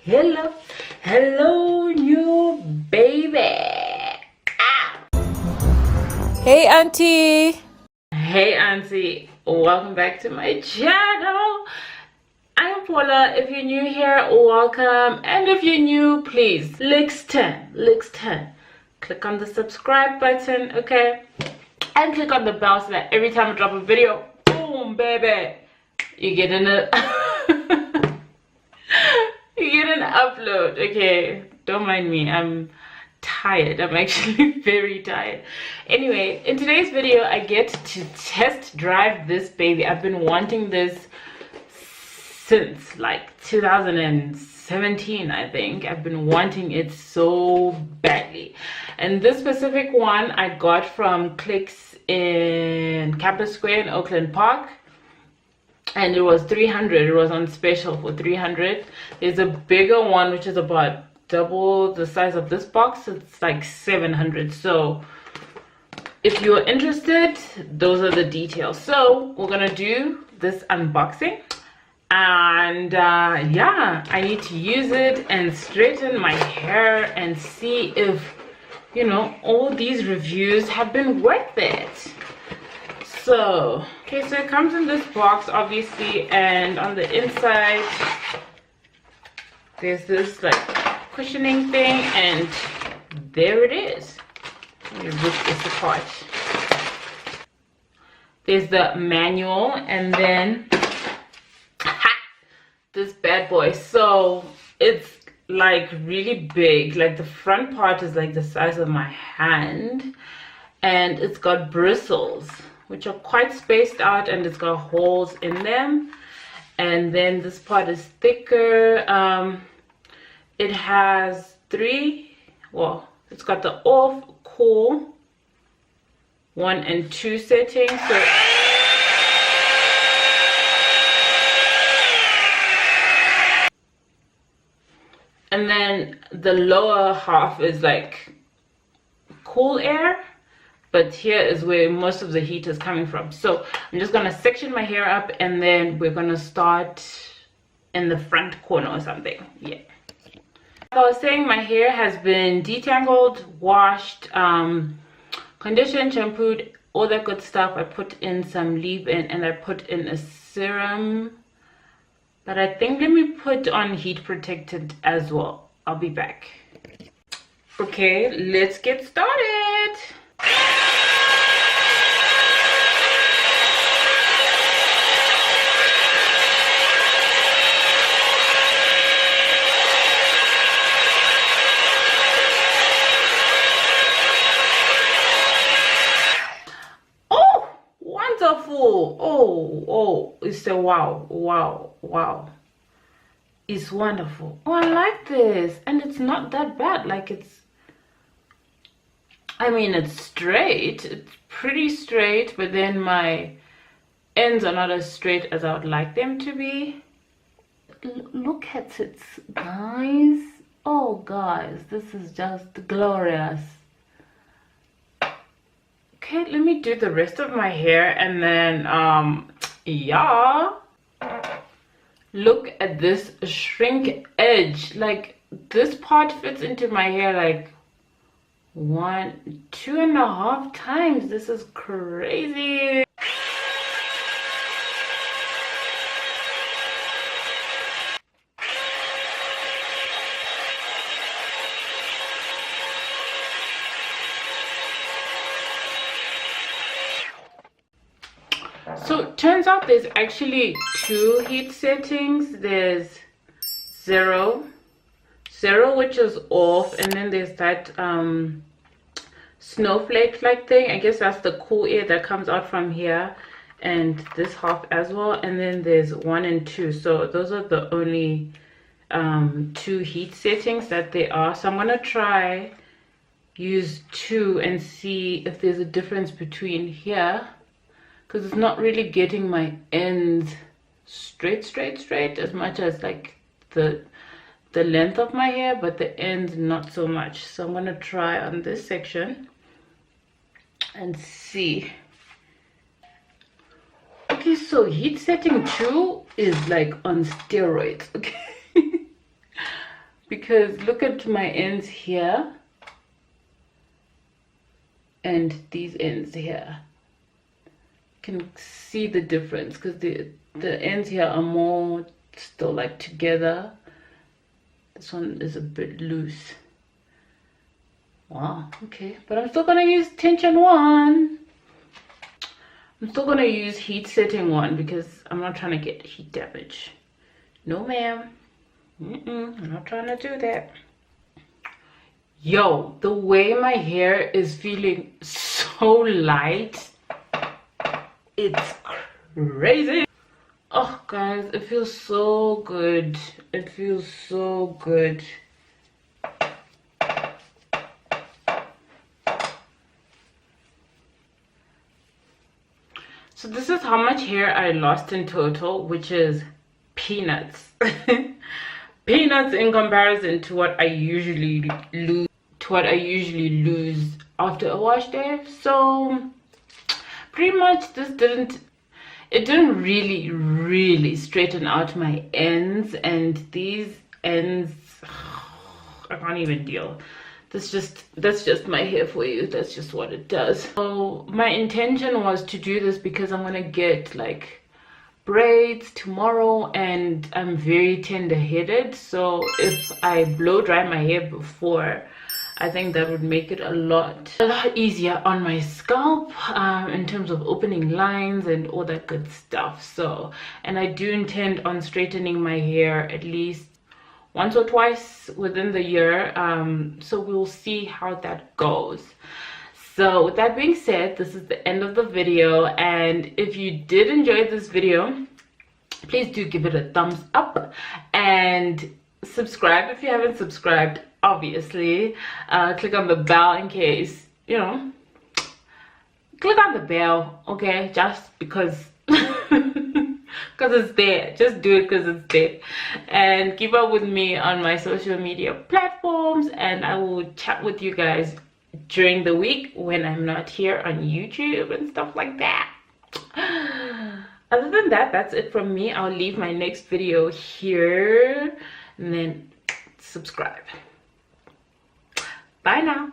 Hello, hello, new baby. Hey auntie. Hey auntie, welcome back to my channel. I'm Paula. If you're new here, welcome, and if you're new, please listen, click on the subscribe button, okay, and click on the bell so that every time I drop a video, boom baby, you get an you get an upload. Okay, don't mind me, I'm tired. I'm actually very tired. Anyway, in today's video I get to test drive this baby. I've been wanting this since like 2017, I think. I've been wanting it so badly, and this specific one I got from Clicks in Campus Square in Oakland Park, and it was 300. It was on special for 300. There's a bigger one which is about double the size of this box. It's like 700. So if you're interested, those are the details. So we're gonna do this unboxing, and yeah, I need to use it and straighten my hair and see if, you know, all these reviews have been worth it. So okay, so it comes in this box obviously, and on the inside there's this like cushioning thing, and there it is. Let me rip this apart. There's the manual, and then this bad boy. So it's like really big, like the front part is like the size of my hand, and it's got bristles which are quite spaced out, and it's got holes in them, and then this part is thicker. It has it's got the off, cool, 1 and 2 settings. So and then the lower half is like cool air, but here is where most of the heat is coming from. So I'm just gonna section my hair up, and then we're gonna start in the front corner or something. Yeah, I was saying, my hair has been detangled, washed, conditioned, shampooed, all that good stuff. I put in some leave-in, and I put in a serum, but I think let me put on heat protectant as well. I'll be back. Okay, let's get started. It's a wow, it's wonderful. Oh, I like this, and it's not that bad. Like, I mean, it's straight, it's pretty straight, but then my ends are not as straight as I would like them to be. Look at it, guys. Oh guys, this is just glorious. Okay, let me do the rest of my hair, and then yeah, look at this shrink edge. Like, this part fits into my hair like 2.5 times. This is crazy. So turns out there's actually 2 heat settings. There's zero, which is off, and then there's that snowflake like thing. I guess that's the cool air that comes out from here, and this half as well. And then there's 1 and 2. So those are the only 2 heat settings that there are. So I'm gonna try use 2 and see if there's a difference between here, because it's not really getting my ends straight as much as like the length of my hair, but the ends not so much. So I'm gonna try on this section and see. Okay, Okay, so heat setting 2 is like on steroids, okay? Because look at my ends here and these ends here. You can see the difference because the ends here are more still like together. This one is a bit loose. Wow, okay, but I'm still gonna use tension 1. I'm still gonna use heat setting 1 because I'm not trying to get heat damage. No ma'am, I'm not trying to do that. Yo, the way my hair is feeling so light, it's crazy. Oh guys, it feels so good. It feels so good. So this is how much hair I lost in total, which is peanuts. Peanuts in comparison to what I usually lose after a wash day. So pretty much this didn't really straighten out my ends, and these ends I can't even deal. That's just my hair for you. That's just what it does. So my intention was to do this because I'm gonna get like braids tomorrow, and I'm very tender-headed, so if I blow dry my hair before, I think that would make it a lot easier on my scalp in terms of opening lines and all that good stuff. So, and I do intend on straightening my hair at least once or twice within the year, so we'll see how that goes. So with that being said, this is the end of the video, and if you did enjoy this video, please do give it a thumbs up and subscribe if you haven't subscribed, obviously. Click on the bell in case, you know, click on the bell, okay, just because it's there. Just do it because it's there. And keep up with me on my social media platforms, and I will chat with you guys during the week when I'm not here on YouTube and stuff like that. Other than that, that's it from me. I'll leave my next video here, and then subscribe. Bye now.